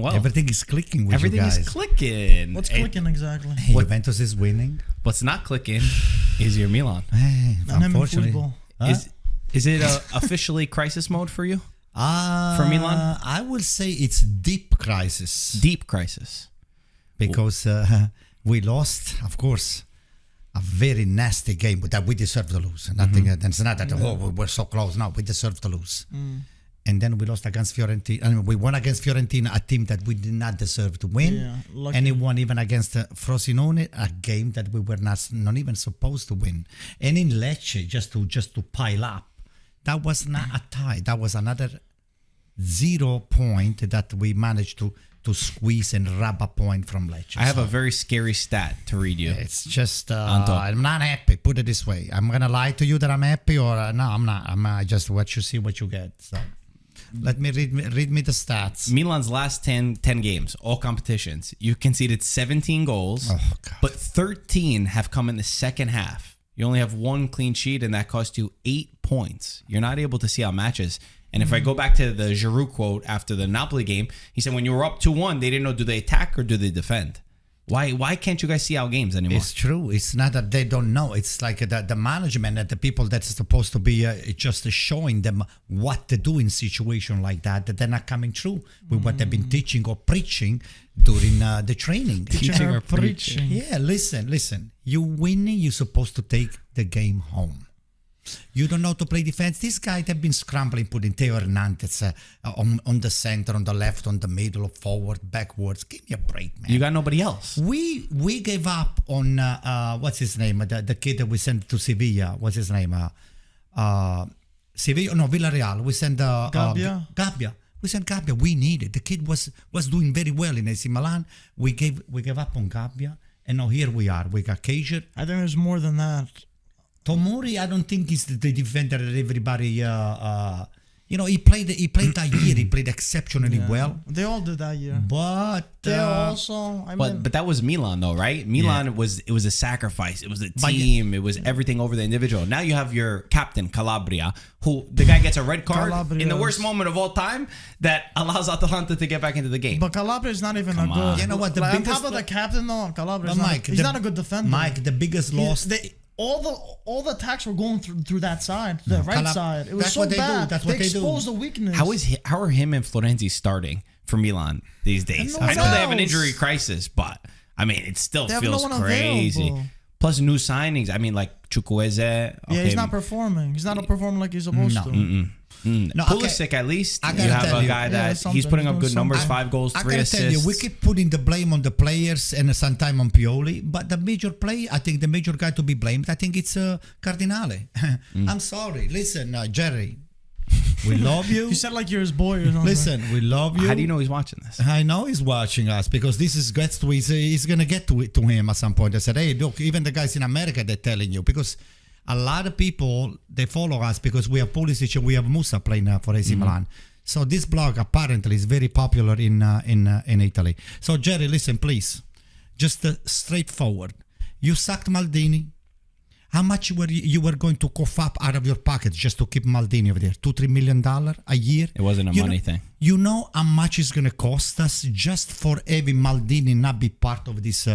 well. Everything is clicking with Everything you guys. is clicking. What's clicking exactly? Juventus is winning. What's not clicking is your Milan. Hey, And I'm in unfortunately. football. Is it officially crisis mode for you? For Milan? I will say it's deep crisis. Deep crisis. Because we lost, of course, a very nasty game that we deserve to lose. Nothing. It's not that we were so close. No, we deserve to lose. And then we lost against Fiorentina. I mean, we won against Fiorentina, a team that we did not deserve to win. Yeah, and it won even against Frosinone, a game that we were not even supposed to win. And in Lecce, just to pile up, that was not a tie. That was another 0 point that we managed to squeeze and grab a point from Lecce. I have a very scary stat to read you. It's just, I'm not happy. Put it this way. I'm going to lie to you that I'm happy, or no, I'm not. I'm just what you see, what you get. So let me read me the stats. Milan's last 10 games, all competitions, you conceded 17 goals, but 13 have come in the second half. You only have one clean sheet, and that cost you 8 points. You're not able to see out matches. And if I go back to the Giroud quote after the Napoli game, he said when you were up 2-1, they didn't know, do they attack or do they defend? Why can't you guys see out games anymore? It's true. It's not that they don't know. It's like the management and the people that's supposed to be just showing them what to do in situation like that they're not coming through with what they've been teaching or preaching during the training. Teaching or preaching. Yeah, listen. You winning, you're supposed to take the game home. You don't know to play defense. These guys have been scrambling, putting Theo Hernandez on the center, on the left, on the middle, forward, backwards. Give me a break, man. You got nobody else. We gave up on what's his name? The kid that we sent to Sevilla. What's his name? Sevilla? No, Villarreal. We sent Gabbia. Gabbia. We sent Gabbia. We needed. The kid was doing very well in AC Milan. We gave up on Gabbia, and now here we are. We got Cager. I think there's more than that. Tomori, I don't think he's the defender that everybody. He played that year. He played exceptionally well. They all did that year. But they also. But that was Milan, though, right? Milan was a sacrifice. It was a team. It was everything over the individual. Now you have your captain Calabria, who the guy gets a red card in the worst moment of all time that allows Atalanta to get back into the game. But Calabria is not even a good. You know what? On top of the captain, though, Calabria is not a good defender. Mike, the biggest loss. All the attacks were going through that side, the right side. It was so bad. That's what they do. Exposed the weakness. How are him and Florenzi starting for Milan these days? I know they have an injury crisis, but I mean it still feels crazy. Plus new signings. I mean, like Chukwueze. Yeah, he's not performing. He's not performing like he's supposed to. No, Pulisic, at least you have a guy that he's putting up good numbers, 5 goals, 3 assists. I gotta tell you, we keep putting the blame on the players and sometimes on Pioli, but the major guy to be blamed, I think it's Cardinale. I'm sorry. Listen, Jerry, we love you. You said like you're his boy or something. Listen, we love you. How do you know he's watching this? I know he's watching us because this is he's gonna get to him at some point. I said, hey, look, even the guys in America, they're telling you because a lot of people, they follow us because we have Pulisic and we have Musa playing for AC Milan. So this blog apparently is very popular in Italy. So Jerry, listen, please, just straightforward. You sacked Maldini. How much you were going to cough up out of your pocket just to keep Maldini over there? $2-3 million a year? It wasn't a money thing. You know how much it's going to cost us just for having Maldini not be part of this,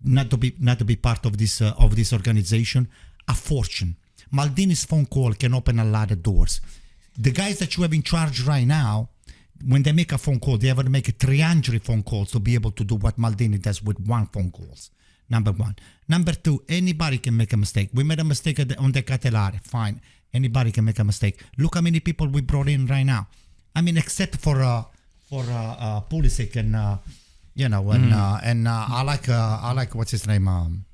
not to be part of this organization? A fortune. Maldini's phone call can open a lot of doors. The guys that you have in charge right now, when they make a phone call, they have to make 300 phone calls to be able to do what Maldini does with one phone call. Number one. Number two, anybody can make a mistake. We made a mistake on the Catelare. Fine. Anybody can make a mistake. Look how many people we brought in right now. I mean, except for Pulisic and I like what's his name.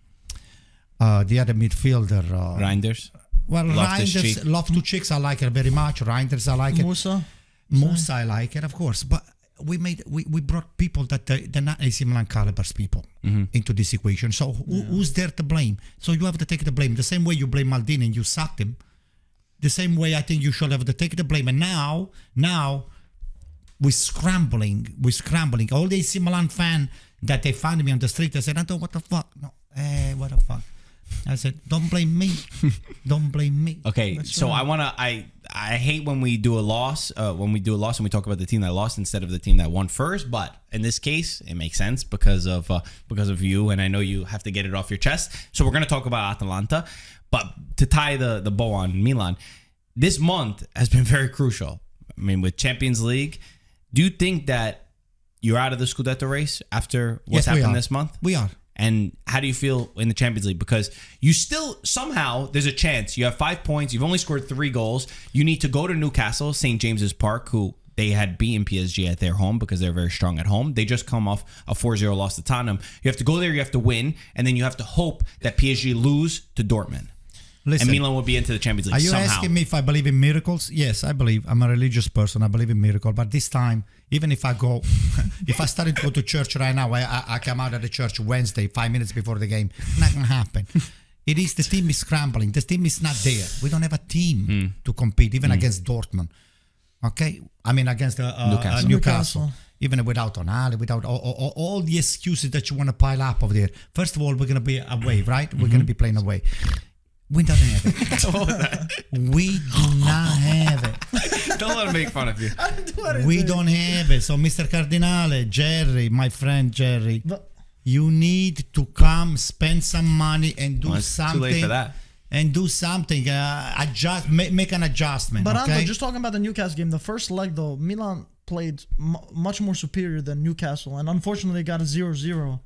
The other midfielder. Reinders? Well, Reinders, Loftus-Cheek, I like it very much. Reinders, I like it. Musa, I like it, of course. But we brought people that they're not AC Milan calibers people into this equation. So who's there to blame? So you have to take the blame. The same way you blame Maldini and you sacked him, the same way I think you should have to take the blame. And now we're scrambling. All the AC Milan fan that they found me on the street, they said, Anto, what the fuck? No, what the fuck? I said, don't blame me. Don't blame me. Okay, so right. I hate when we do a loss. When we do a loss and we talk about the team that lost instead of the team that won first. But in this case, it makes sense because of you, and I know you have to get it off your chest. So we're gonna talk about Atalanta. But to tie the bow on Milan, this month has been very crucial. I mean, with Champions League, do you think that you're out of the Scudetto race after what's happened this month? We are. And how do you feel in the Champions League? Because you still, somehow, there's a chance. You have 5 points. You've only scored 3 goals. You need to go to Newcastle, St. James's Park, who they had beaten PSG at their home because they're very strong at home. They just come off a 4-0 loss to Tottenham. You have to go there, you have to win, and then you have to hope that PSG lose to Dortmund. Listen, and Milan will be into the Champions League somehow. Are you asking me if I believe in miracles? Yes, I believe. I'm a religious person. I believe in miracles. But this time, even if I go, if I started to go to church right now, I come out of the church Wednesday, 5 minutes before the game. Not going to happen. It is, the team is scrambling. The team is not there. We don't have a team to compete, even against Dortmund. Okay? I mean, against Newcastle. Even without Tonali, without all the excuses that you want to pile up over there. First of all, we're going to be away, right? We're going to be playing away. We don't have it. We do not have it. Don't let him make fun of you. We don't have it. So, Mr. Cardinale, Jerry, my friend Jerry, you need to come, spend some money, and do something. Too late for that. And do something. Adjust, make an adjustment. But okay? just talking about the Newcastle game, the first leg though, Milan played much more superior than Newcastle, and unfortunately got a 0-0.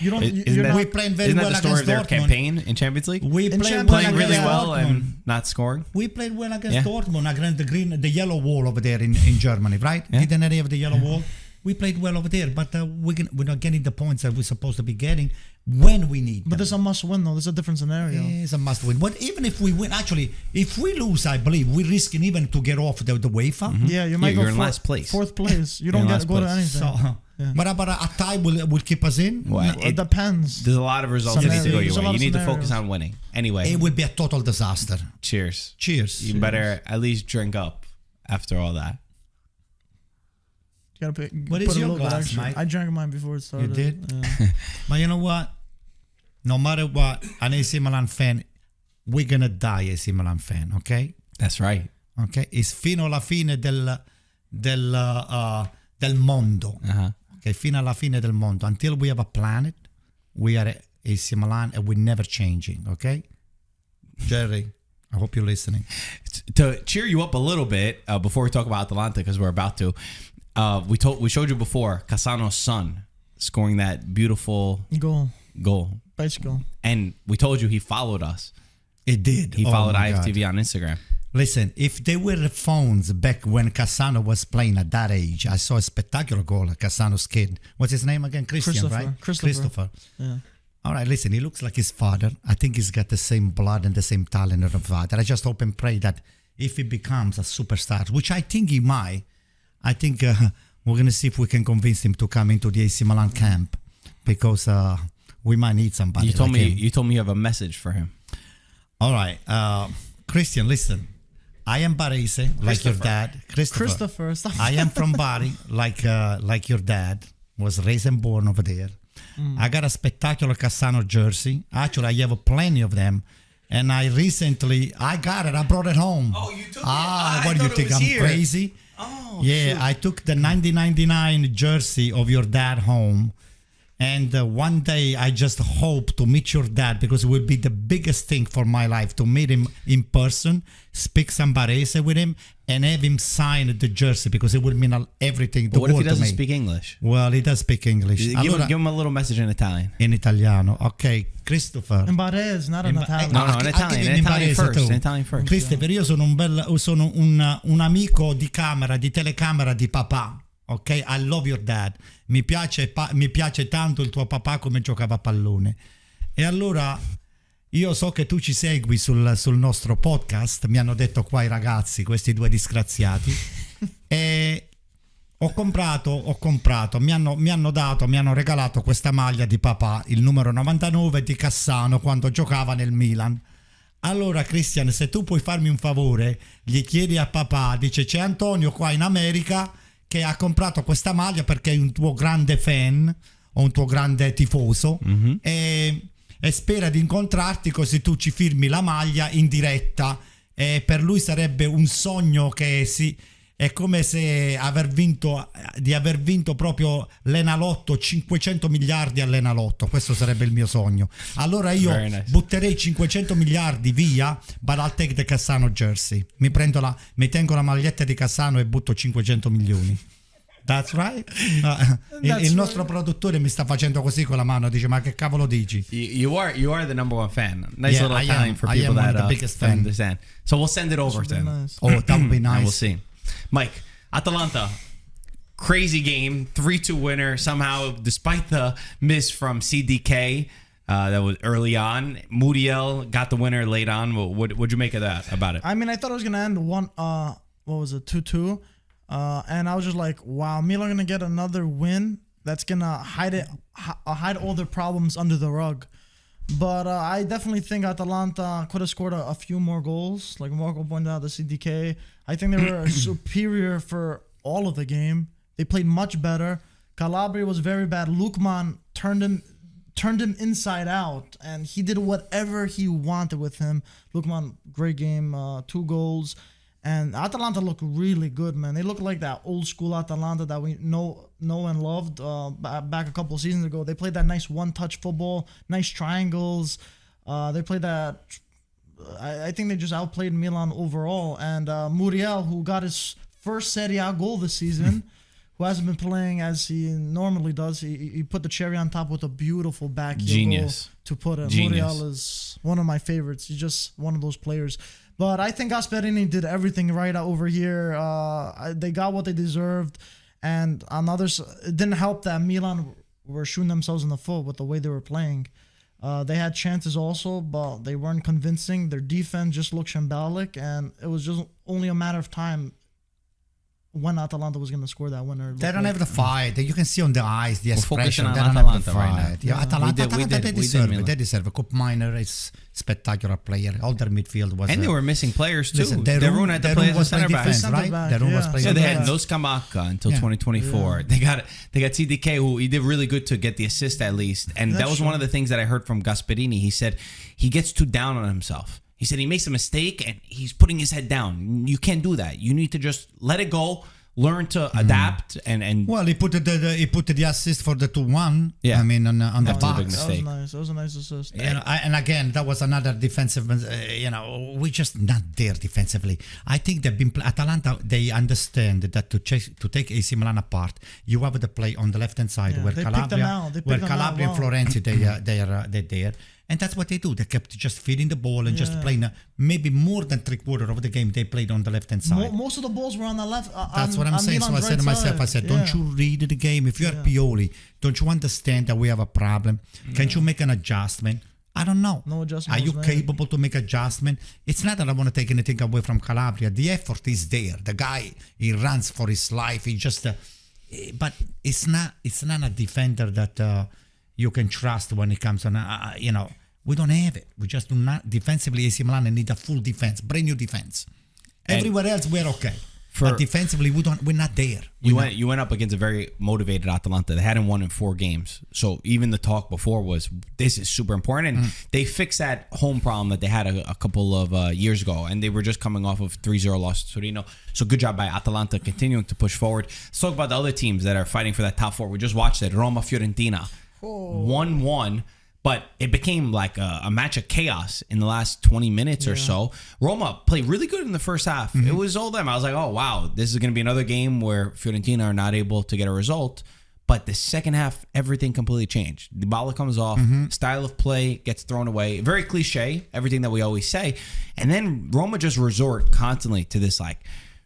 We playing very well against Dortmund. Isn't that the story of their campaign in Champions League? We played playing really well and not scoring. We played well against Dortmund, against the yellow wall over there in Germany, right? Yeah. Didn't any of the yellow wall? We played well over there, but we're not getting the points that we're supposed to be getting when we need them. But there's a must-win, though. There's a different scenario. It's a must-win. But even if we win, actually, if we lose, I believe, we're risking even to get off the UEFA. Mm-hmm. Yeah, you might go in last place. Fourth place. You don't go to anything. So, but a tie will keep us in? Well, it depends. There's a lot of results that need to go your way. You need to focus on winning. Anyway. It would be a total disaster. Cheers. Cheers. You better at least drink up after all that. What is your glass, Mike? I drank mine before it started. You did? Yeah. But you know what? No matter what, an AC Milan fan, we're going to die AC Milan fan, okay? That's right. Okay? It's fino alla fine del mondo. Uh-huh. Okay? Fino alla fine del mondo. Until we have a planet, we are AC Milan and we're never changing, okay? Jerry, I hope you're listening. To cheer you up a little bit, before we talk about Atalanta, because we're about to, we showed you before Cassano's son scoring that beautiful goal. Bicycle. And we told you he followed us. It did. He followed IFTV on Instagram. Listen, if there were phones back when Cassano was playing at that age, I saw a spectacular goal at Cassano's kid. What's his name again? Christian, right? Christopher. Yeah. All right, listen, he looks like his father. I think he's got the same blood and the same talent of the father. I just hope and pray that if he becomes a superstar, which I think he might, I think we're going to see if we can convince him to come into the AC Milan camp, because we might need somebody. You told me you have a message for him. All right, Christian, listen. I am Barese, like your dad. Christopher. I am from Bari, like your dad. Was raised and born over there. I got a spectacular Cassano jersey. Actually, I have plenty of them. And I got it. I brought it home. Oh, you took it? What do you think? I'm crazy? Oh, yeah, shoot. I took the 1999 jersey of your dad home. And one day I just hope to meet your dad, because it will be the biggest thing for my life, to meet him in person, speak some Barese with him, and have him sign the jersey, because it will mean everything. What if he doesn't speak English? Well, he does speak English. Give him a little message in Italian. In Italiano. Ok, Christopher. In Barese, not in Italian. No, in Italian. In Italian first. Christopher, io sono un amico di telecamera di papà. Ok, I love your dad. Mi piace tanto il tuo papà come giocava a pallone. E allora io so che tu ci segui sul nostro podcast, mi hanno detto qua i ragazzi, questi due disgraziati. E ho comprato, mi hanno regalato questa maglia di papà, il numero 99 di Cassano, quando giocava nel Milan. Allora, Christian, se tu puoi farmi un favore, gli chiedi a papà, dice c'è Antonio qua in America che ha comprato questa maglia perché è un tuo grande fan o un tuo grande tifoso, e spera di incontrarti, così tu ci firmi la maglia in diretta e per lui sarebbe un sogno che è come se aver vinto proprio l'Enalotto, 500 miliardi all'Enalotto. Questo sarebbe il mio sogno. Allora io butterei 500 miliardi via, but I'll take the Cassano jersey. Mi tengo la maglietta di Cassano e butto 500 milioni. That's right. Il nostro produttore mi sta facendo così con la mano, dice ma che cavolo dici? You are the number one fan. Nice little Italian for people that understand. So we'll send it over to him. Nice. Oh, that would be nice. And we'll see. Mike, Atalanta, crazy game, 3-2 winner. Somehow, despite the miss from CDK that was early on, Muriel got the winner late on. What'd you make of that? About it? I mean, I thought it was gonna end 2-2, and I was just like, wow, Milan gonna get another win that's gonna hide all their problems under the rug. But I definitely think Atalanta could have scored a few more goals. Like Marco pointed out, the CDK. I think they were superior for all of the game. They played much better. Calabria was very bad. Lukman turned him inside out, and he did whatever he wanted with him. Lukman, great game, 2 goals. And Atalanta looked really good, man. They look like that old school Atalanta that we know and loved back a couple of seasons ago. They played that nice one-touch football, nice triangles. They played that. I think they just outplayed Milan overall. And Muriel, who got his first Serie A goal this season, who hasn't been playing as he normally does, he put the cherry on top with a beautiful back goal to put it. Muriel is one of my favorites. He's just one of those players. But I think Gasperini did everything right over here. They got what they deserved. And on the others, it didn't help that Milan were shooting themselves in the foot with the way they were playing. They had chances also, but they weren't convincing. Their defense just looked shambolic, and it was just only a matter of time when Atalanta was going to score that winner. They don't have the fight. You can see on the eyes, the expression. They don't Atalanta have the fight. right now. Atalanta, they deserve a Cup Minor. It's spectacular player. All their midfield was. And they were missing players too. Listen, Derun had to play as a center back. Right? Derun was playing. So they had no Scamacca until 2024. Yeah. They got CDK, who he did really good to get the assist at least. And that was one of the things that I heard from Gasperini. He said he gets too down on himself. He said he makes a mistake and he's putting his head down. You can't do that. You need to just let it go. Learn to adapt and well, he put the assist for the 2-1. Yeah, I mean on the box. Big mistake. That was a nice assist. And again, that was another defensive. We're just not there defensively. I think they've been Atalanta. They understand that to take AC Milan apart, you have to play on the left hand side where Calabria and Florenzi they're there. And that's what they do. They kept just feeding the ball and just playing. Maybe more than 3/4 of the game they played on the left-hand side. Most of the balls were on the left. That's what I'm saying. So I said to myself, don't you read the game? If you're Pioli, don't you understand that we have a problem? Can't you make an adjustment? I don't know. No adjustment. Are you capable to make adjustment? It's not that I want to take anything away from Calabria. The effort is there. The guy, he runs for his life. He just, but it's not a defender that you can trust when it comes on. We don't have it. We just do not. Defensively, AC Milan need a full defense, brand new defense. Everywhere else, we're okay. But defensively, we're not there. You went up against a very motivated Atalanta. They hadn't won in 4 games. So even the talk before was, this is super important. And they fixed that home problem that they had a couple of years ago. And they were just coming off of 3-0 loss to Torino. So good job by Atalanta continuing to push forward. Let's talk about the other teams that are fighting for that top 4. We just watched it. Roma, Fiorentina. 1-1. But it became like a match of chaos in the last 20 minutes or so. Roma played really good in the first half. It was all them. I was like, oh, wow, this is going to be another game where Fiorentina are not able to get a result. But the second half, everything completely changed. Dybala comes off. Style of play gets thrown away. Very cliche, everything that we always say. And then Roma just resort constantly to this like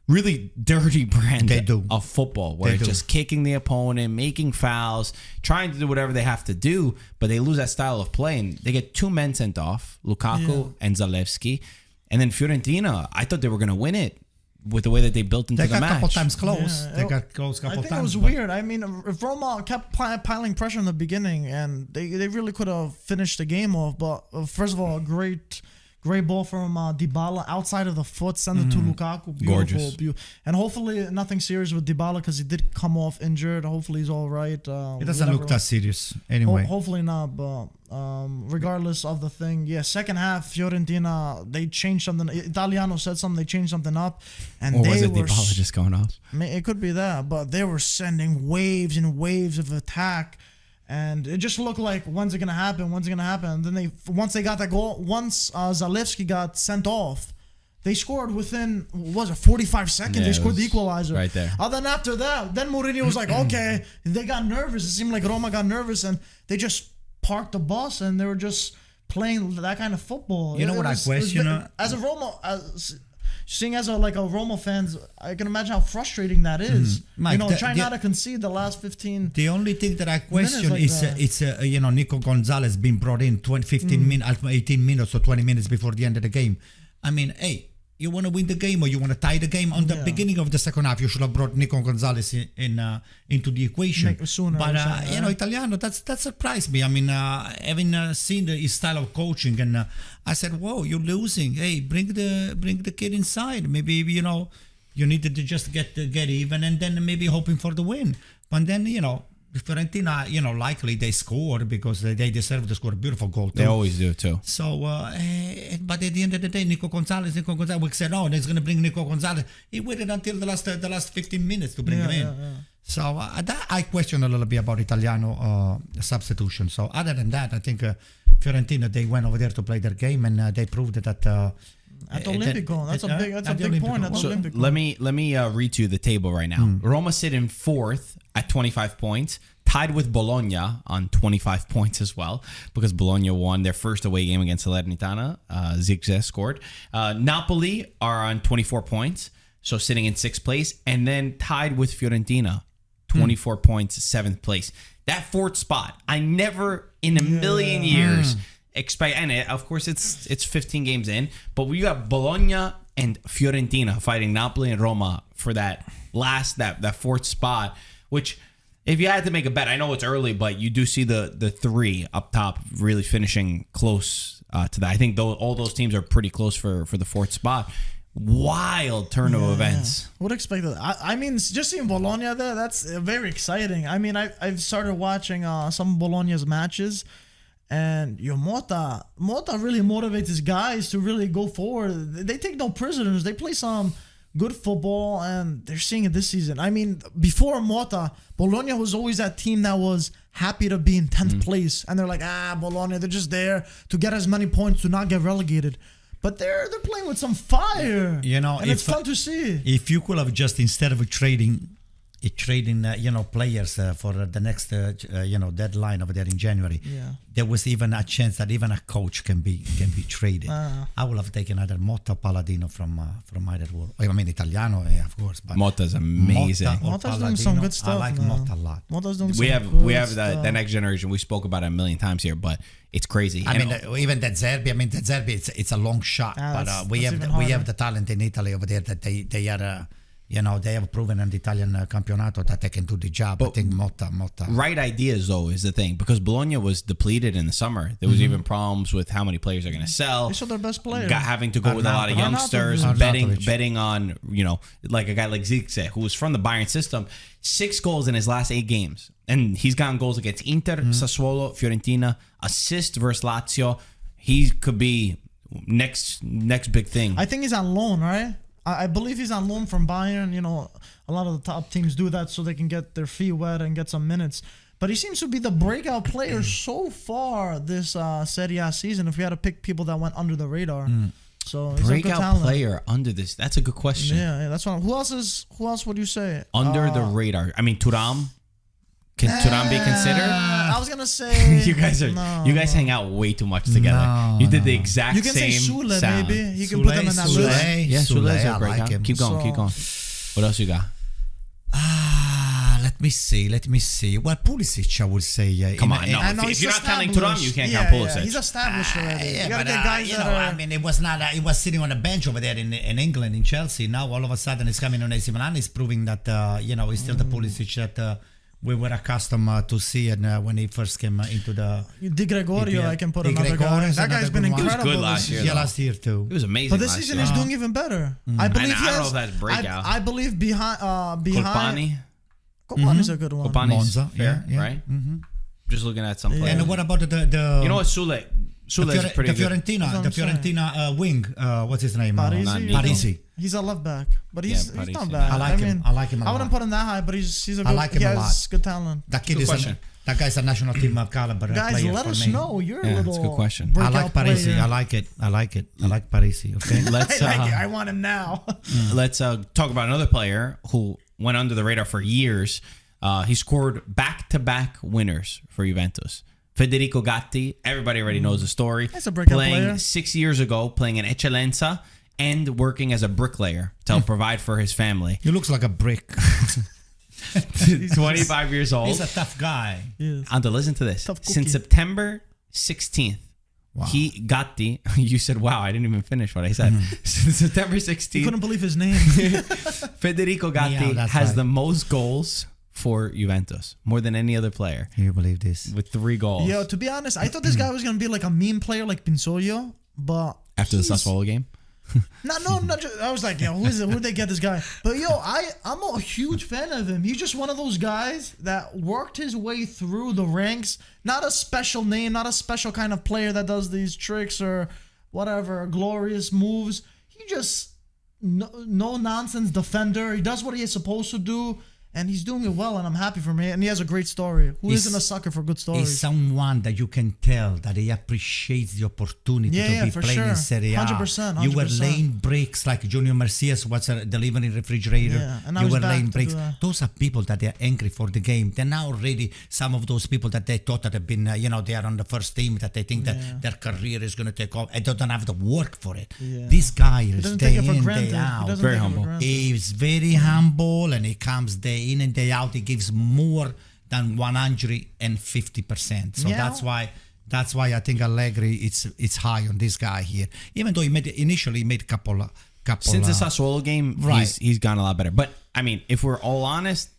really dirty brand of football where it's just kicking the opponent, making fouls, trying to do whatever they have to do, but they lose that style of play and they get 2 men sent off, Lukaku and Zalewski. And then Fiorentina, I thought they were going to win it with the way that they built into the match. They got a couple times close. They got close a couple times. I think it was weird. I mean, if Roma kept piling pressure in the beginning and they really could have finished the game off, but first of all, great Great ball from Dybala outside of the foot, send it to Lukaku. Beautiful, Gorgeous. And hopefully nothing serious with Dybala because he did come off injured. Hopefully he's all right. It doesn't look that serious anyway. Hopefully not, but regardless of the thing, second half, Fiorentina, they changed something. Italiano said something, they changed something up. And Or they was it were Dybala just going off? It could be that, but they were sending waves and waves of attack. And it just looked like, when's it gonna happen? And then once they got that goal, once Zalewski got sent off, they scored within 45 seconds. They scored the equalizer right there. Then after that, then Mourinho was like, okay, they got nervous. It seemed like Roma got nervous, and they just parked the bus, and they were just playing that kind of football. You know what I question? As a Roma, seeing as a Roma fans, I can imagine how frustrating that is. Mike, trying not to concede the last 15. The only thing that I question like is Nico Gonzalez being brought in 18 minutes or 20 minutes before the end of the game. I mean, hey, you want to win the game or you want to tie the game? On the beginning of the second half, you should have brought Nico Gonzalez into the equation. Sooner, but Italiano, that surprised me. I mean, having seen his style of coaching, and I said, "Whoa, you're losing. Hey, bring the kid inside. Maybe you needed to just get even, and then maybe hoping for the win. But then Fiorentina, likely they scored because they deserve to score a beautiful goal too. They always do too. So, but at the end of the day, Nico Gonzalez, we said, oh, they're going to bring Nico Gonzalez. He waited until the last 15 minutes to bring him in. Yeah. So I question a little bit about Italiano substitution. So other than that, I think Fiorentina, they went over there to play their game, and they proved that. At Olimpico, that's a big point. At Olimpico. Let me read to you the table right now. Roma sit in fourth at 25 points, tied with Bologna on 25 points as well, because Bologna won their first away game against Salernitana. Zigzag scored. Napoli are on 24 points, so sitting in sixth place, and then tied with Fiorentina, 24 points, seventh place. That fourth spot, I never in a million years expect, and of course it's 15 games in, but we got Bologna and Fiorentina fighting Napoli and Roma for that last that fourth spot, which if you had to make a bet, I know it's early, but you do see the three up top really finishing close to that. I think all those teams are pretty close for the fourth spot. Wild turn of events. Would expect that. I mean, just seeing Bologna there, that's very exciting. I mean, I've started watching some Bologna's matches, and Motta really motivates his guys to really go forward. They take no prisoners. They play some good football, and they're seeing it this season. I mean, before Motta, Bologna was always that team that was happy to be in 10th place, and they're like, Bologna, they're just there to get as many points to not get relegated. But they're playing with some fire, and it's fun to see. If you could have just, instead of trading players for the next deadline over there in January, there was even a chance that even a coach can be traded. I would have taken either Motta, Palladino from either world. I mean, Italiano, of course, but Motta's amazing. Motta's doing some good stuff. I like Motta a lot. Motta's doing we have the next generation. We spoke about it a million times here, but it's crazy. I mean, even De Zerbi. I mean, De Zerbi, it's a long shot, but we have the talent in Italy over there that they are. They have proven in the Italian campionato that they can do the job. But I think Motta. Right ideas, though, is the thing. Because Bologna was depleted in the summer. There was even problems with how many players they're going to sell. They sold their best player. Having to go with a lot of youngsters. Betting on, like a guy like Zirkzee, who was from the Bayern system. 6 goals in his last 8 games. And he's gotten goals against Inter, Sassuolo, Fiorentina, assist versus Lazio. He could be next big thing. I think he's on loan, right? I believe he's on loan from Bayern. A lot of the top teams do that so they can get their feet wet and get some minutes. But he seems to be the breakout player so far this Serie A season, if we had to pick people that went under the radar. So he's breakout a good talent. Player under this. That's a good question. Yeah, that's what. Who else would you say? Under the radar. I mean, Thuram. Can Thuram be considered? I was gonna say you guys hang out way too much together. You did the exact same sound. You can say Sule, maybe. You can put them in that list. Yeah, Sule's a breakout. Like keep going. What else you got? Let me see. Well, Pulisic, I would say. Come on, no. If you're not counting Thuram, you can't count Pulisic. He's established already. You gotta get guys I mean, it was not. It was sitting on a bench over there in England, in Chelsea. Now all of a sudden, it's coming on AC Milan. It's proving that he's still the Pulisic that we were accustomed to see it when he first came into the. Di Gregorio, EPL. I can put Di another Gregorio guy. is That guy's another been good one. incredible. He was good last year. Yeah, last year too. It was amazing. But this last season year. he's doing even better. I believe I don't know if that's breakout. I believe behind. Kolpani, Kolpani's a good one. Kolpani's Monza, fair, yeah. right? Just looking at some Yeah. players. And what about the You know what, Sule? Sule's pretty good. Fiorentina, That's what I'm Fiorentina wing. What's his name? Parisi. Parisi. He's a left back, but he's Yeah, not Parisi. bad. I like him. I like him a I wouldn't lot. put him that high, but he's a good. I like him he a has lot. good talent. That kid Good is question. that guy's a national team caliber Guys, player let for us me. know. You're Yeah, a that's little. a good question. I like breakout Parisi. player. I like it. I like Parisi. Okay. Let's I like it. I want him now. let's talk about another player who went under the radar for years. He scored back-to-back winners for Juventus. Federico Gatti. Everybody already knows the story. That's a breakout playing player. 6 years ago, playing in Eccellenza and working as a bricklayer to help provide for his family. He looks like a brick. 25 years old. He's a tough guy. Yes. Ando, listen to this. Tough cookie. Since September 16th, Wow. Gatti, you said, wow, I didn't even finish what I said. Since September You 16th, couldn't believe his name. Federico Gatti Yeah, that's has right. the most goals for Juventus, more than any other player, Can you believe this? with 3 goals. Yo, to be honest, I thought this guy was gonna be like a meme player like Pinsoglio, but After the he's- Sassuolo game? not just, I was like, yo, who'd they get this guy? But yo, I'm a huge fan of him. He's just one of those guys that worked his way through the ranks. Not a special name, not a special kind of player that does these tricks or whatever glorious moves. He just no nonsense defender. He does what he is supposed to do. And he's doing it well, and I'm happy for him. And he has a great story. Who He's- isn't a sucker for good He's stories? someone that you can tell that he appreciates the opportunity Yeah, to be for playing in sure. Serie A. 100%, You were 100%. laying bricks like Junior Messias was delivering refrigerator. Yeah, and now you he's were back laying to bricks. do that. Those are people that they're angry for the game. They're now already some of those people that they thought that have been, they are on the first team, that they think that their career is going to take off and they don't have to work for it. Yeah. This guy He is doesn't day take it for in, granted. day He out. doesn't Very take it for humble. granted. He's very humble and he comes day in and day out. He gives more than 150%. So Yeah. that's why I think Allegri it's high on this guy here. Even though he initially made a couple. Since the Sassuolo game, Right. he's gone a lot better. But, I mean, if we're all honest,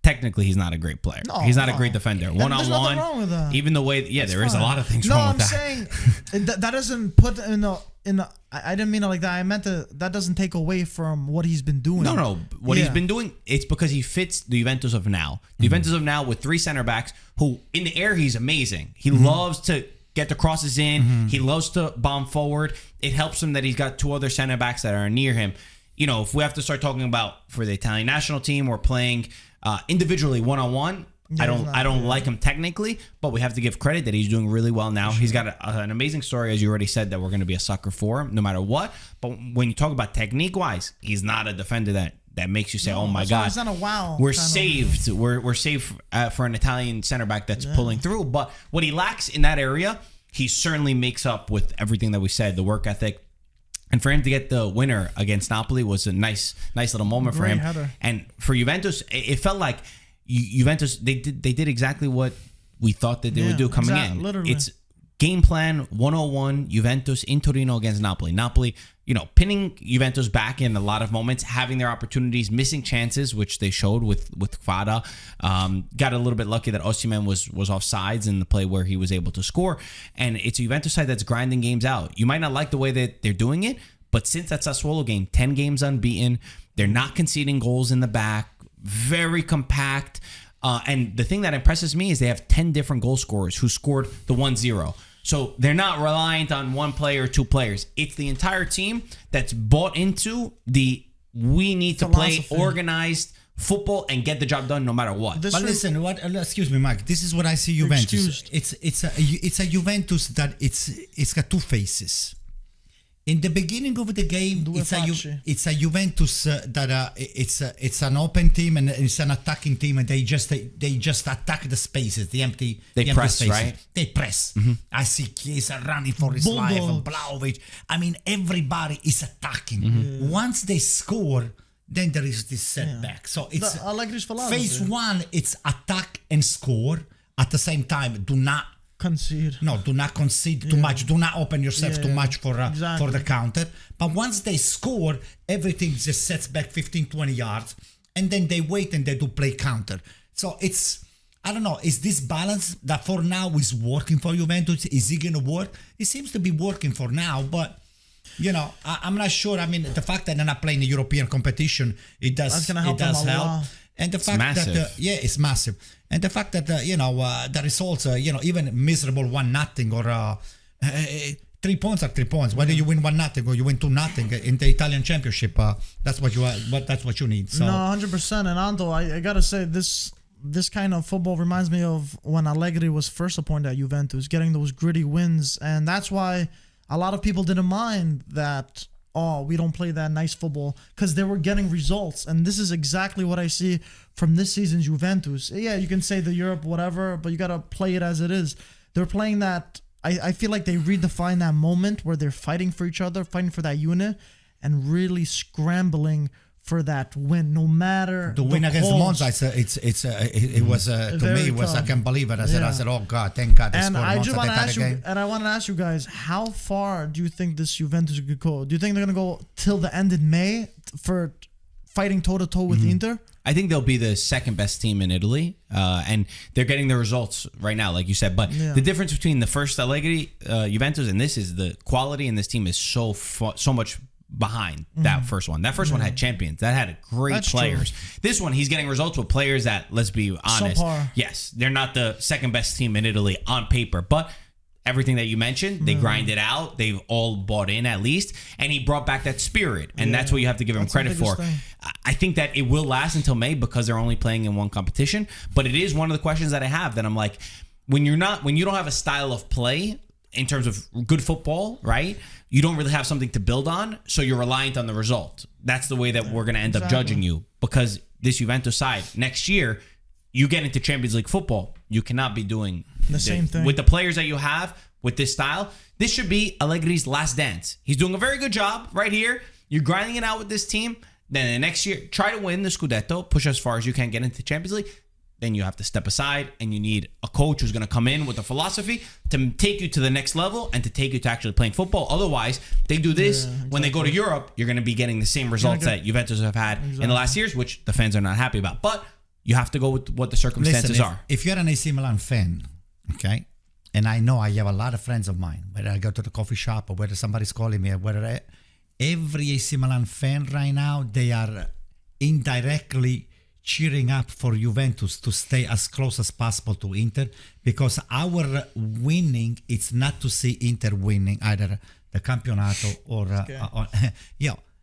technically he's not a great player. No, he's not a no. great defender. There's nothing One-on-one, wrong with that. even the way, there is a fine. lot of things No, wrong I'm with that. saying that doesn't put in the. I didn't mean it like that. I meant that doesn't take away from what he's been doing. No. What he's Yeah. been doing, it's because he fits the Juventus of now. The Juventus of now with 3 center backs who, in the air, he's amazing. He loves to get the crosses in. He loves to bomb forward. It helps him that he's got 2 other center backs that are near him. If we have to start talking about for the Italian national team, we're playing individually one-on-one. Yeah, I don't like him technically, but we have to give credit that he's doing really well now. He's got an amazing story, as you already said, that we're going to be a sucker for him no matter what. But when you talk about technique-wise, he's not a defender that makes you say, "Oh my that's why God, he's not a wow we're kind of- saved. We're saved for an Italian center back that's pulling through." But what he lacks in that area, he certainly makes up with everything that we said, the work ethic. And for him to get the winner against Napoli was a nice little moment for Great him. header. And for Juventus, it felt like Juventus they did exactly what we thought that they would do coming in. Literally. It's game plan 101 Juventus in Torino against Napoli. Napoli, pinning Juventus back in a lot of moments, having their opportunities, missing chances, which they showed with Kvara. Got a little bit lucky that Osimhen was off sides in the play where he was able to score. And it's a Juventus side that's grinding games out. You might not like the way that they're doing it, but since that Sassuolo game, 10 games unbeaten, they're not conceding goals in the back, very compact. And the thing that impresses me is they have 10 different goal scorers who scored the 1-0. So they're not reliant on one player or 2 players. It's the entire team that's bought into we need to play Philosophy. organized football and get the job done no matter what. This But re- listen, excuse me, Mike. This is what I see Juventus. Excused. It's a Juventus that it's got 2 faces. In the beginning of the game, Due facce. it's a Juventus that it's an open team and it's an attacking team, and they just attack the spaces, the empty press, spaces. right? They press. I see Chiesa running for his Bulldogs. life, and Vlahovic. I mean, everybody is attacking. Once they score, then there is this setback. So it's Allegri's philosophy. phase 1. It's attack and score at the same time. Do not concede too much. Do not open yourself too much for the counter. But once they score, everything just sets back 15-20 yards, and then they wait and they do play counter. So it's I don't know. Is this balance that for now is working for Juventus? Is it going to work? It seems to be working for now, but I'm not sure. I mean, the fact that they're not playing the European competition, it does help. And the fact that it's massive. And the fact that the results, even miserable 1-0 or 3 points are 3 points. Whether you win 1-0 or you win 2-0 in the Italian Championship, that's what you need. So. No, 100%. And Ando, I gotta say this kind of football reminds me of when Allegri was first appointed at Juventus, getting those gritty wins, and that's why a lot of people didn't mind that. Oh, we don't play that nice football because they were getting results. And this is exactly what I see from this season's Juventus. Yeah, you can say the Europe, whatever, but you got to play it as it is. They're playing that. I feel like they redefine that moment where they're fighting for each other, fighting for that unit, and really scrambling for that win, no matter the win against Monza. It was to me it was tough. I can't believe it. I said, oh God, thank God. They scored I just want to ask you, and I want to ask you guys, how far do you think this Juventus could go? Do you think they're gonna go till the end in May for fighting toe to toe with Inter? I think they'll be the second best team in Italy, and they're getting the results right now, like you said. But the difference between the first Allegri Juventus and this is the quality in this team is so much behind that first one. That first one had champions. That had great players. True. This one, he's getting results with players that, let's be honest, yes, they're not the second best team in Italy on paper, but everything that you mentioned, they grind it out. They've all bought in at least, and he brought back that spirit, and that's what you have to give him credit for. I think that it will last until May because they're only playing in one competition, but it is one of the questions that I have that I'm like, when you don't have a style of play in terms of good football, right? You don't really have something to build on, so you're reliant on the result. That's the way that we're going to end up judging you, because this Juventus side, next year, you get into Champions League football, you cannot be doing the same thing. With the players that you have, with this style, this should be Allegri's last dance. He's doing a very good job right here. You're grinding it out with this team. Then the next year, try to win the Scudetto, push as far as you can, get into Champions League. Then you have to step aside, and you need a coach who's going to come in with a philosophy to take you to the next level and to take you to actually playing football. Otherwise, they do this. When they go to Europe, you're going to be getting the same results that Juventus have had in the last years, which the fans are not happy about. But you have to go with what the circumstances are. If you're an AC Milan fan, okay, and I know I have a lot of friends of mine, whether I go to the coffee shop or whether somebody's calling me, or whether every AC Milan fan right now, they are indirectly cheering up for Juventus to stay as close as possible to Inter, because our winning, it's not to see Inter winning either the Campionato or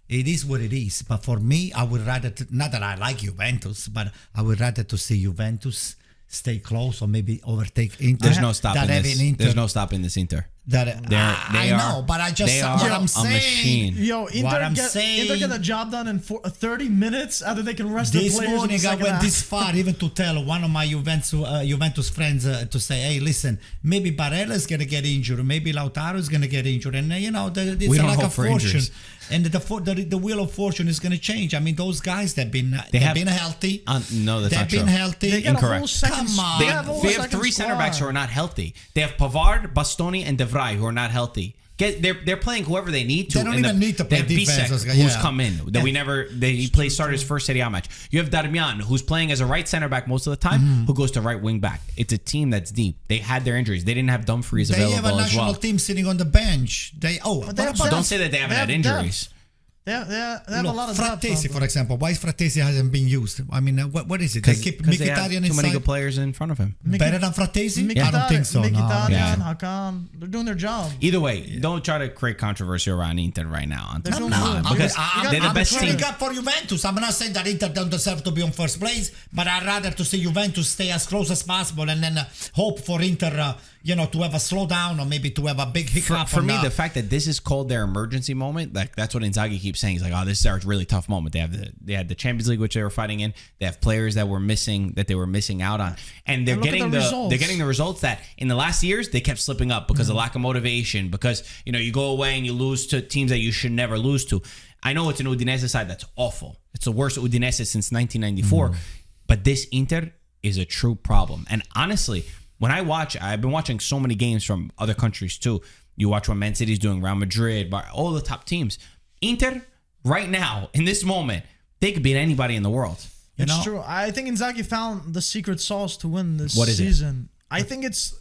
it is what it is. But for me, I would rather not that I like Juventus, but I would rather to see Juventus stay close or maybe overtake Inter. There's no stopping this. There's no stopping this Inter. I know, but I just what I'm saying. Machine. Yo, Inter get the job done in 30 minutes after they can rest their players. This morning I went this far even to tell one of my Juventus friends to say, hey, listen, maybe Barella is going to get injured, maybe Lautaro is going to get injured, and it's we don't like hope a for fortune. Injuries. And the wheel of fortune is going to change. I mean, those guys they've been healthy. No, that's not true. They've been healthy. Incorrect. Come on. They have three center backs who are not healthy. They have Pavard, Bastoni, and De Vrij who are not healthy. They're playing whoever they need to. They don't even need to play defense. Who's come in that he started his first Serie A match. You have Darmian, who's playing as a right center back most of the time, who goes to right wing back. It's a team that's deep. They had their injuries. They didn't have Dumfries available as well. They have a national team sitting on the bench. Don't say that they haven't had injuries. They have a lot of Frattesi, for example. Why Frattesi hasn't been used? I mean, what is it? They keep Mkhitaryan inside. Too many good players in front of him. Better than Frattesi? I don't think so. Mkhitaryan, Hakan, they're doing their job. Either way, don't try to create controversy around Inter right now. They're doing because they're the best team. I'm for Juventus. I'm not saying that Inter don't deserve to be on first place, but I'd rather to see Juventus stay as close as possible and then hope for Inter to have a slowdown or maybe to have a big hiccup. For me, the fact that this is called their emergency moment, like that's what Inzaghi keeps saying. He's like, oh, this is our really tough moment. They had the Champions League, which they were fighting in. They have players that they were missing out on, and they're getting the results that in the last years they kept slipping up because of lack of motivation. Because you go away and you lose to teams that you should never lose to. I know it's an Udinese side that's awful. It's the worst Udinese since 1994, but this Inter is a true problem. And honestly, when I've been watching so many games from other countries too. You watch what Man City's doing, Real Madrid, all the top teams. Inter, right now, in this moment, they could beat anybody in the world. It's true. I think Inzaghi found the secret sauce to win this What is it? season. I think it's...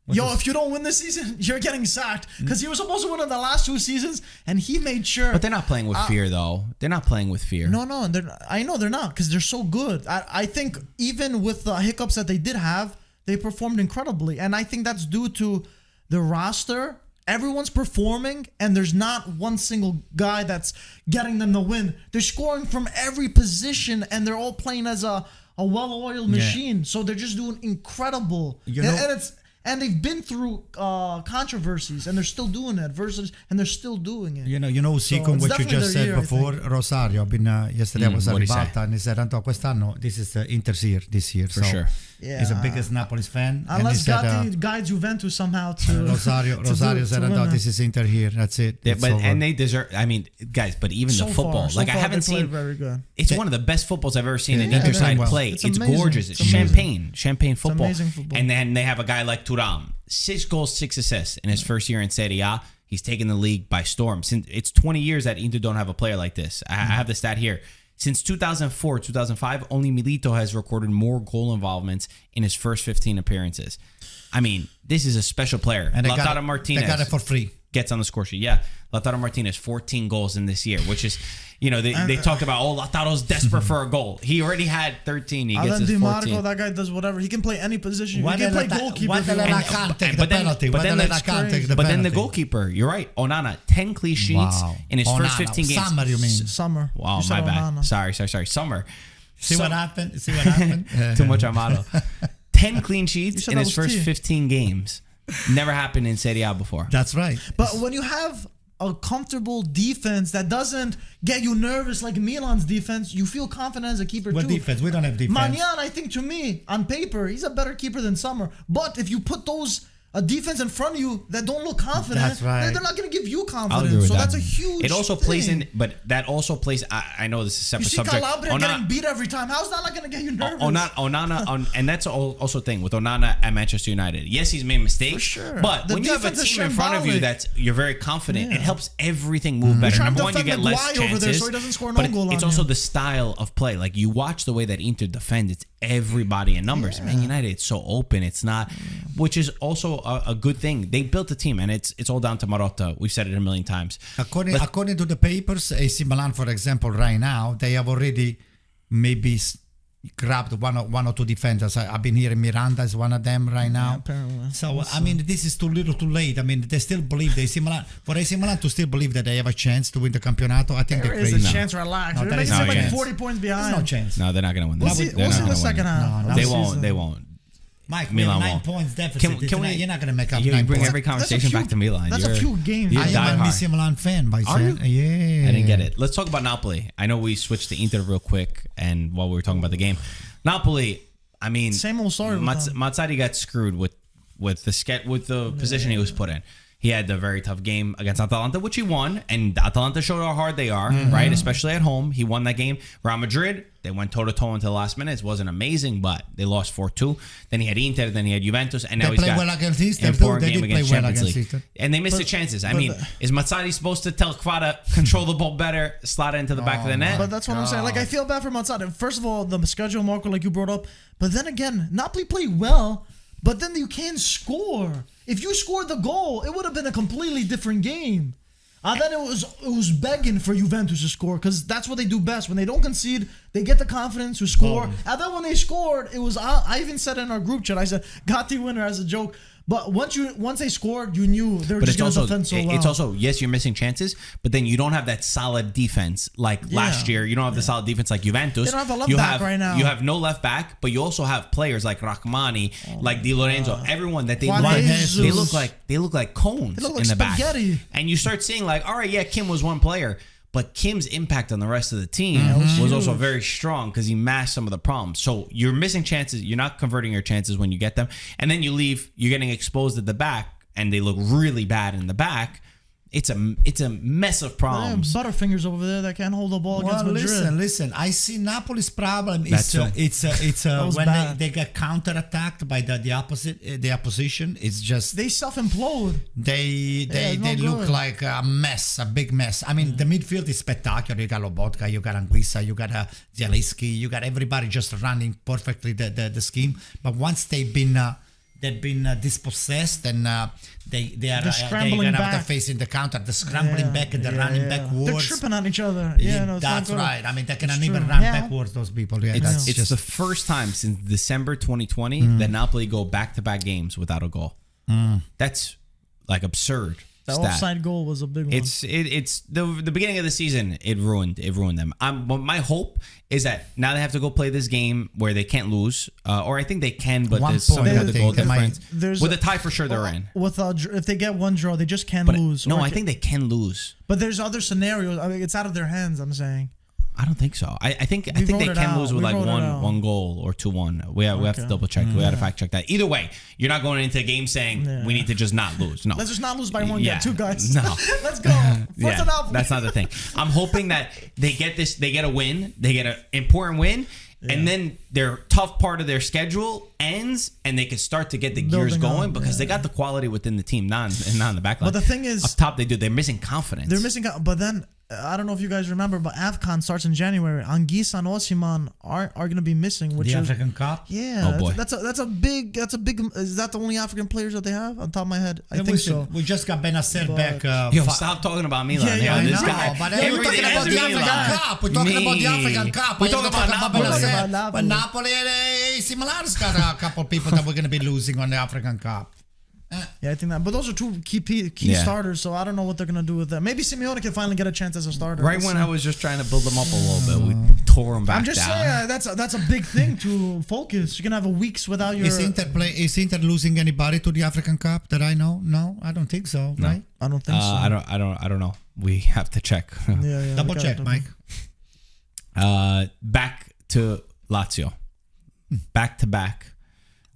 if you don't win this season, you're getting sacked. Because he was supposed to win in the last 2 seasons, and he made sure... But they're not playing with fear, though. They're not playing with fear. No, I know they're not, because they're so good. I think even with the hiccups that they did have, they performed incredibly. And I think that's due to the roster. Everyone's performing, and there's not one single guy that's getting them the win. They're scoring from every position, and they're all playing as a well-oiled machine. So they're just doing incredible. And they've been through controversies, and they're still doing it. And they're still doing it. Seacon, what you just said before, Rosario, yesterday was a ribalta, and he said, Anto, quest'anno, this is Inter's year this year. For sure. Yeah. He's the biggest Napoli's fan. Unless Gatti guides Juventus somehow to... Rosario said, Anto, this is Inter here. That's it. Yeah, and they deserve... I mean, guys, but even the football. I haven't seen... Very good. It's one of the best footballs I've ever seen in Inter side play. It's gorgeous. It's amazing. Champagne football. It's amazing football. And then they have a guy like Thuram. 6 goals, 6 assists in his first year in Serie A. He's taken the league by storm. Since it's 20 years that Inter don't have a player like this. I have the stat here. Since 2004, 2005, only Milito has recorded more goal involvements in his first 15 appearances. I mean, this is a special player. And Lautaro Martinez. They got it for free. Gets on the score sheet. Yeah. Lautaro Martinez, 14 goals in this year, which is, they talked about, Lautaro's desperate for a goal. He already had 13. He gets his 14. Marco, that guy does whatever. He can play any position. He can play goalkeeper. But then the goalkeeper, you're right. Onana, 10 clean sheets in his first 15 games. Summer, you mean? Summer. Wow, my bad. Onana. Sorry. Summer. See what happened? Too much Amado. 10 clean sheets in his first 15 games. Never happened in Serie A before. That's right. But when you have a comfortable defense that doesn't get you nervous like Milan's defense, you feel confident as a keeper too. What defense? We don't have defense. Magnan, I think, to me, on paper, he's a better keeper than Summer. But if you put a defense in front of you that don't look confident, that's right. They're not going to give you I'll agree confidence. with So that. that's a huge It also thing. plays in, but that also plays. I know this is a separate You see subject. Calabria getting beat every time. How's that not going to get you nervous? Onana, and that's also a thing with Onana at Manchester United. Yes, he's made mistakes, For sure. but when you have a defense is team in front of you shambolic. you're very confident, it helps everything move better. trying to Number one, you defend get less Maguire over there chances, so he doesn't score an but own goal it's on also you. the style of play. Like you watch the way that Inter defend, it's everybody in numbers. Man United, it's so open. It's not, which is also a good thing. They built a team, and it's all down to Marotta. We've said it a million times. According to the papers, AC Milan, for example, right now, they have already maybe grabbed one or two defenders. I've been hearing Miranda is one of them right now. Yeah, apparently. So, I mean, this is too little too late. I mean, they still believe for AC Milan to still believe that they have a chance to win the Campionato. I think There they're is crazy. a chance, relax. No, They're there is making no like chance. 40 points There's behind. no chance. No, they're not going to win We'll this. see They're in not the gonna win second it. half. No, They Season. won't. They won't. Mike, Milan we have 9 won't. points deficit. Can we- You're not going to make up You 9 bring points. every conversation back to Milan. That's a few games. You're I am a diehard. AC Milan fan, by Are you? Yeah. I didn't get it. Let's talk about Napoli. I know we switched to Inter real quick, and while we were talking about the game, Napoli. I mean, Same old story with them. Mazzarri got screwed with the position he was put in. He had a very tough game against Atalanta, which he won, and Atalanta showed how hard they are, right? Especially at home. He won that game. Real Madrid, they went toe-to-toe until the last minute. It wasn't amazing, but they lost 4-2. Then he had Inter, then he had Juventus, and now They he's play got well against Inter, an important too. They game did play against well Champions against League. Inter. And they missed the chances. I mean, is Mazzarri supposed to tell Kvara, control the ball better, slide it into the back of the net? But that's what I'm saying. Like, I feel bad for Mazzarri. First of all, the schedule, Marco, like you brought up. But then again, Napoli play well, but then you can't score. If you scored the goal, it would have been a completely different game. Then it was begging for Juventus to score because that's what they do best. When they don't concede, they get the confidence to score. And then when they scored, it was I even said in our group chat, I said Gatti winner as a joke. But once they scored, you knew they were just going to defend so well. It's also, yes, you're missing chances, but then you don't have that solid defense like last year. You don't have the solid defense like Juventus. They don't have a left back right now. You have no left back, but you also have players like Rachmani, like Di Lorenzo, everyone that they look like cones They look like in the spaghetti. back. And you start seeing like, all right, yeah, Kim was one player, but Kim's impact on the rest of the team was also very strong because he masked some of the problems. So you're missing chances. You're not converting your chances when you get them. And then you leave, you're getting exposed at the back, and they look really bad in the back. It's a mess of problems. Butterfingers over there that can't hold the ball against Madrid. Listen. I see Napoli's problem That's it's when bad. they get counterattacked by the opposition. It's just They self-implode. they look good. like a mess, a big mess. I mean, the midfield is spectacular. You got Lobotka, you got Anguissa, you got Zielinski, you got everybody just running perfectly the scheme. But once they've been dispossessed and they're scrambling gonna back. have to face in the counter, the scrambling back and the running backwards. They're tripping on each other. Yeah, no, it's that's not good. right. I mean, they cannot It's even true. run Yeah. backwards. Those people. Yeah, It's just the first time since December 2020 that Napoli go back-to-back games without a goal. That's like absurd. That stat. offside goal was a big one. It's the beginning of the season. It ruined them. But my hope is that now they have to go play this game where they can't lose, or I think they can, but 1 there's something point, with the I goal think. difference. There's With a tie for sure, they're in. If they get one draw, they just can't But lose. no, Or I think they can lose. But there's other scenarios. I mean, it's out of their hands. I'm saying. I don't think so. I think they voted can out. lose with We like voted out. one goal or 2-1. We have to double check. We have to fact check that. Either way, you're not going into the game saying we need to just not lose. No, Let's just not lose by one. Yeah. Get two guys. No. Let's go. yeah, that's not the thing. I'm hoping that they get a win, they get an important win, and then their tough part of their schedule ends, and they can start to get the gears Building going up, because they got the quality within the team, not in the back line. But the thing is, up top they're missing confidence. they're missing. But then I don't know if you guys remember, but AFCON starts in January. Anguissa and Osimhen are going to be missing, which the is African Cup. yeah. Oh, boy. That's a big. Is that the only African players that they have on top of my head? I think so. We just got Benacer But- back. Yo, stop talking about Milan. Yeah, I this know, guy. but we're everything talking about has the Milan. African Cup. We're talking about the African Cup. We're talking about Napoli. We're talking about Napoli. But Napoli and AC Milan's got a couple of people that we're going to be losing on the African Cup. Yeah, I think that. But those are two key starters, so I don't know what they're gonna do with that. Maybe Simeone can finally get a chance as a starter. Right when I was just trying to build them up a little bit, we tore them back I'm just down. saying that's a big thing to focus. You're gonna have a weeks without your. Is Inter losing anybody to the African Cup that I know? No, I don't think so. Right? I don't think so. I don't know. We have to check. Yeah, Double check, Mike. Back to Lazio. Back to back.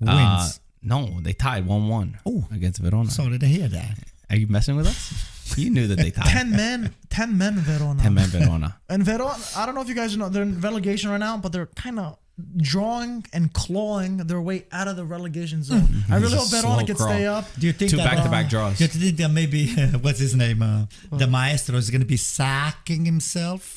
Wins. No, they tied 1-1 against Verona. Sorry to hear that. Are you messing with us? You knew that they tied. 10 men Verona. 10 men Verona. And Verona, I don't know if you guys know, they're in relegation right now, but they're kind of drawing and clawing their way out of the relegation zone. I really hope Verona slow can crawl. stay up. Do you think Two that, back-to-back draws. Do you think that maybe what's his name? The maestro is going to be sacking himself?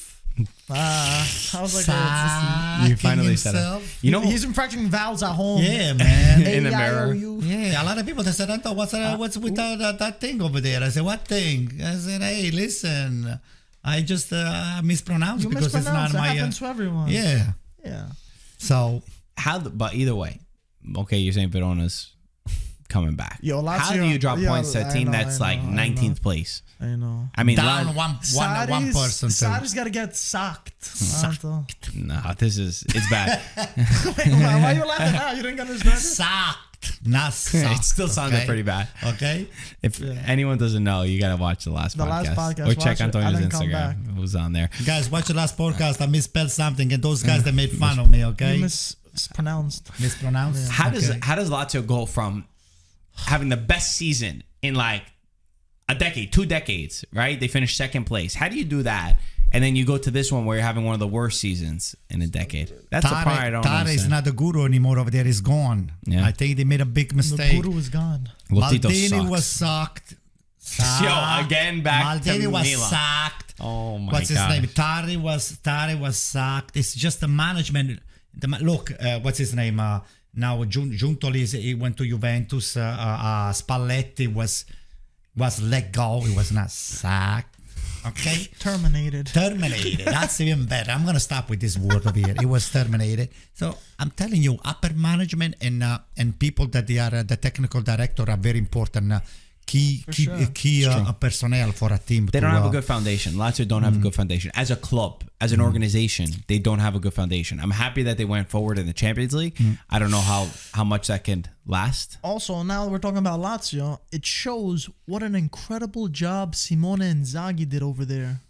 I was like, Sacking You finally said himself? it. You know, he's been practicing vowels at home. Yeah, man. in the mirror. Yeah, a lot of people they said, Anto, what's with that thing over there? I said, what thing? I said, hey, listen, I just mispronounced You because it's not mispronounced. It my. happens to everyone. Yeah. Yeah. So but either way, okay, you're saying Verona's coming back. Yo, Lazio, how do you drop points to a team that's like 19th place? I know. I mean, down one person. Sari's got to get sacked. No, it's bad. Wait, why are you laughing now? You didn't understand it? Sacked. Not sucked. It still sounded okay? pretty bad. Okay. If anyone doesn't know, you gotta watch the last podcast. Or check watch it, Antonio's and then come back. Instagram. It was on there. Guys, watch the last podcast. I misspelled something and those guys that made fun of me, okay? You mispronounced. Mispronounced? How Okay. does Lazio go from having the best season in like a decade, 2 decades, right? They finished second place. How do you do that? And then you go to this one where you're having one of the worst seasons in a decade. That's the part I don't Tare is understand. not the guru anymore over there. He's gone. Yeah. I think they made a big The mistake. guru is gone. Lotito Maldini sucks. was sucked. Yo, again back to Maldini was Milan. sacked. Oh my What's God. his name? Tari was sacked. It's just the management. Look, what's his name? Now Giuntoli, he went to Juventus. Spalletti was let go. He was not sacked. Okay. Terminated. Terminated. That's even better. I'm gonna stop with this word over here. It was terminated. So I'm telling you, upper management and people that they are the technical director are very important. Key personnel for a team. They don't have a good foundation. Lazio don't have a good foundation. As a club, as an organization, they don't have a good foundation. I'm happy that they went forward in the Champions League. I don't know how much that can last. Also, now that we're talking about Lazio, it shows what an incredible job Simone Inzaghi did over there.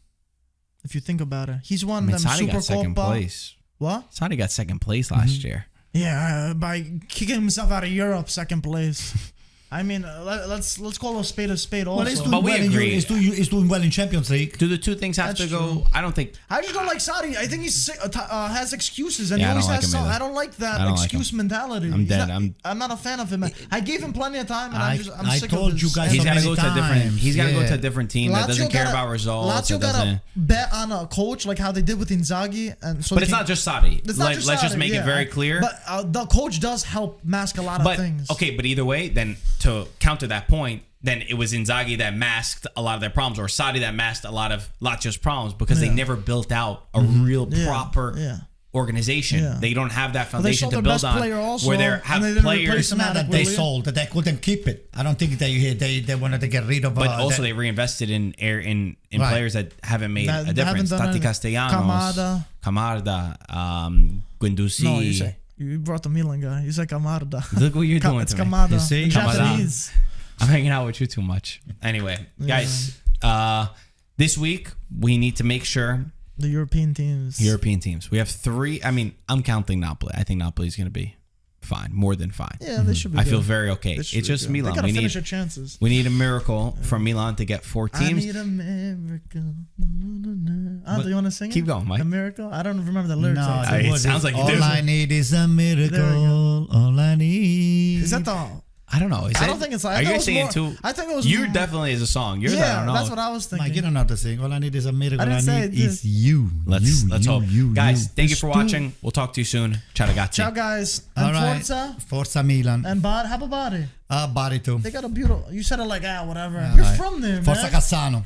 If you think about it, he's won them Sani Super got second Coppa. place. What? Sani got second place last year. Yeah, by kicking himself out of Europe, second place. I mean, let's call a spade also. Well, he's doing But we well in agree. he's doing well in Champions League. Do the two things have That's to go? true. I don't think. I just don't like Saudi. I think he's has excuses, and Yeah, he I don't always like has him some. either. I don't like that I don't like excuse mentality. I'm He's dead. not- I'm not a fan of him. I gave him plenty of time, and I'm I sick told of you his guys He's so got to many go to a different. times. He's got to go Yeah. to a different team that doesn't care about results. Lazio that doesn't. gotta bet on a coach like how they did with Inzaghi, and so But it's not just Saudi. It's not just Let's just Saudi, make it yeah. very clear. But the coach does help mask a lot of But things. okay, but either way, then to counter that point, then it was Inzaghi that masked a lot of their problems, or Saudi that masked a lot of Lazio's problems because they Yeah. never built out a real Yeah, proper yeah. organization. Yeah. They don't have that But they foundation sold to their build best on. player also, where they and have they didn't players. replace him. Not that they sold, that they couldn't keep it. I don't think they wanted to get rid of. But also they reinvested in Right. players that haven't made That a difference. haven't done Tati anything. Castellanos, Camarda, Guendouzi. No, you brought the Milan guy. You said Camarda. Look what you're doing It's to me. Kamada. You see? Japanese. I'm hanging out with you too much. Anyway, guys, this week we need to make sure The European teams. European teams. We have 3. I mean, I'm counting Napoli. I think Napoli's going to be fine, more than fine. Yeah, they should be. I good. feel very okay. They It's should be just good. Milan. They gotta We finish need their chances. we need a miracle from Milan to get 4 I teams. need a miracle. Do you want to sing it? Keep going, Mike. A miracle? I don't remember the lyrics. No, actually. It sounds like you all do. I need is a There we miracle. All I need. Is that the? I don't know. Is I it- don't think it's. Are I you thought it guys was singing more, too? I think it was. You more, definitely is a song. Yours, I Yeah, don't know. that's what I was thinking. Mike, you don't know how to sing. All I need is a miracle. I All I didn't say need it, is you. Let's hope. Guys, thank you for Stu. watching. We'll talk to you soon. Ciao ragazzi. Ciao guys. And All right. Forza Forza Milan. and Bari. How about Bari? Bari too. They got a beautiful. You said it like whatever. All You're right. from there, man. Forza Cassano.